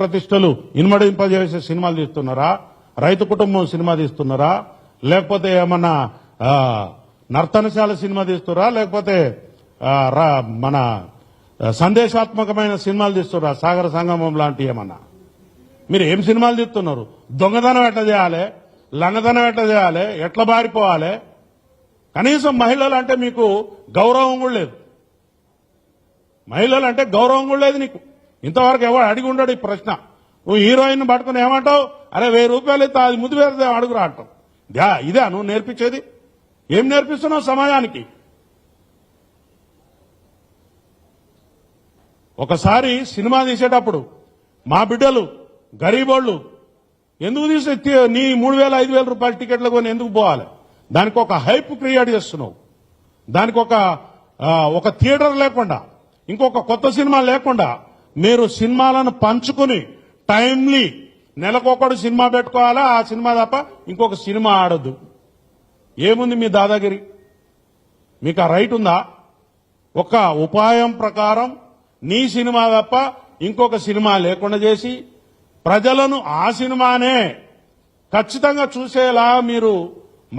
ప్రతిష్టలు ఇన్మడింపజేసే సినిమాలు తీస్తున్నారా, రైతు కుటుంబం సినిమా తీస్తున్నారా, లేకపోతే ఏమన్నా నర్తనశాల సినిమా తీస్తున్నారా, లేకపోతే మన సందేశాత్మకమైన సినిమాలు తీస్తున్నారా, సాగర సంగమం లాంటి ఏమన్నా? మీరు ఏం సినిమాలు తీస్తున్నారు? దొంగతనం ఎట్లా చేయాలి, లంగతనం ఎట్లా చేయాలి, ఎట్లా బారిపోవాలి? కనీసం మహిళలు అంటే మీకు గౌరవం కూడా లేదు. మహిళలు అంటే గౌరవం కూడా లేదు నీకు. ఇంతవరకు ఎవరు అడిగి ఉండడు ఈ ప్రశ్న. నువ్వు హీరోయిన్ పట్టుకుని ఏమంటావు? అరే 1000 రూపాయలు ఇస్తే అది ముద్దు వేరే అడుగురా అంటావు. ఇదే నువ్వు నేర్పించేది? ఏం నేర్పిస్తున్నావు సమాజానికి? ఒకసారి సినిమా తీసేటప్పుడు మా బిడ్డలు గరీబోళ్ళు ఎందుకు తీసే నీ 3000 5000 రూపాయల టికెట్లు కొని ఎందుకు పోవాలి? దానికి ఒక హైప్ క్రియేట్ చేస్తున్నావు. దానికి ఒక థియేటర్ లేకుండా, ఇంకొక కొత్త సినిమా లేకుండా మీరు సినిమాలను పంచుకుని టైమ్లీ నెలకొకడు సినిమా పెట్టుకోవాలా, ఆ సినిమా తప్ప ఇంకొక సినిమా ఆడద్దు. ఏముంది మీ దాదాగిరి? మీకు ఆ రైట్ ఉందా? ఒక ఉపాయం ప్రకారం నీ సినిమా తప్ప ఇంకొక సినిమా లేకుండా చేసి ప్రజలను ఆ సినిమానే ఖచ్చితంగా చూసేలా మీరు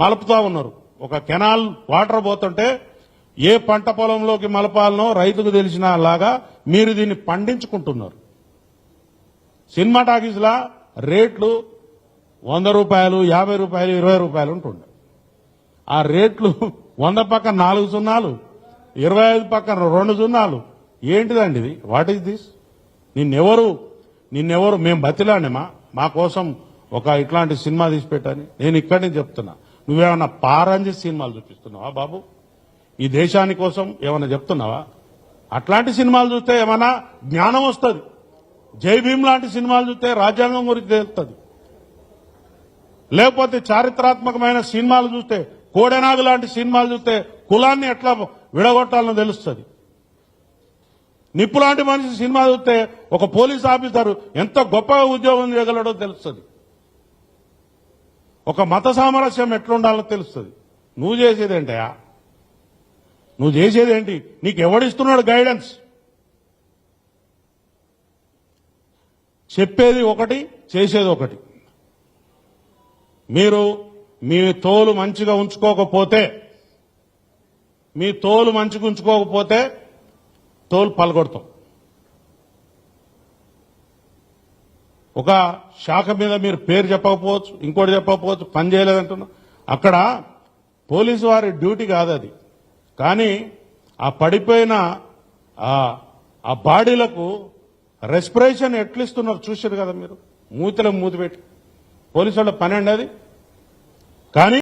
మలుపుతా ఉన్నారు. ఒక కెనాల్ వాటర్ పోతుంటే ఏ పంట పొలంలోకి మలపాలనో రైతుకు తెలిసిన లాగా మీరు దీన్ని పండించుకుంటున్నారు. సినిమా టాకీస్లా రేట్లు 100 రూపాయలు, 50 రూపాయలు, 20 రూపాయలు ఉంటుండే. ఆ రేట్లు 100 పక్కన 4 సున్నాలు, 25 పక్కన 2 సున్నాలు. ఏంటిదండి ఇది? What is this? నిన్నెవరు మేము బతిలానేమా మా కోసం ఒక ఇట్లాంటి సినిమా తీసి పెట్టని? నేను ఇక్కడి నుంచి చెప్తున్నా, నువ్వేమన్నా పారంజి సినిమాలు చూపిస్తున్నావా బాబు? ఈ దేశాని కోసం ఏమన్నా చెప్తున్నావా? అట్లాంటి సినిమాలు చూస్తే ఏమన్నా జ్ఞానం వస్తుంది. జై భీమ్ లాంటి సినిమాలు చూస్తే రాజ్యాంగం గురించి తెలుస్తుంది. లేకపోతే చారిత్రాత్మకమైన సినిమాలు చూస్తే, కోడెనాగు లాంటి సినిమాలు చూస్తే కులాన్ని ఎట్లా విడగొట్టాలని తెలుస్తుంది. నిప్పు లాంటి మనిషి సినిమా చూస్తే ఒక పోలీస్ ఆఫీసర్ ఎంత గొప్పగా ఉద్యోగం చేయగలడో తెలుస్తుంది. ఒక మత సామరస్యం ఎట్లుండాలో తెలుస్తుంది. నువ్వు చేసేదేంటయా? నువ్వు చేసేదేంటి? నీకు ఎవడిస్తున్నాడు గైడెన్స్? చెప్పేది ఒకటి, చేసేది ఒకటి. మీరు మీ తోలు మంచిగా ఉంచుకోకపోతే తోలు పలగొడతాం. ఒక శాఖ మీద మీరు పేరు చెప్పకపోవచ్చు, ఇంకోటి చెప్పకపోవచ్చు, పని చేయలేదంటున్నా. అక్కడ పోలీసు వారి డ్యూటీ కాదు అది. కానీ ఆ పడిపోయిన ఆ బాడీలకు రెస్పిరేషన్ ఎట్లిస్తున్నారు చూశారు కదా మీరు. మూతిలో మూతి పెట్టి పోలీసు వాళ్ళ పని అండి అది. కానీ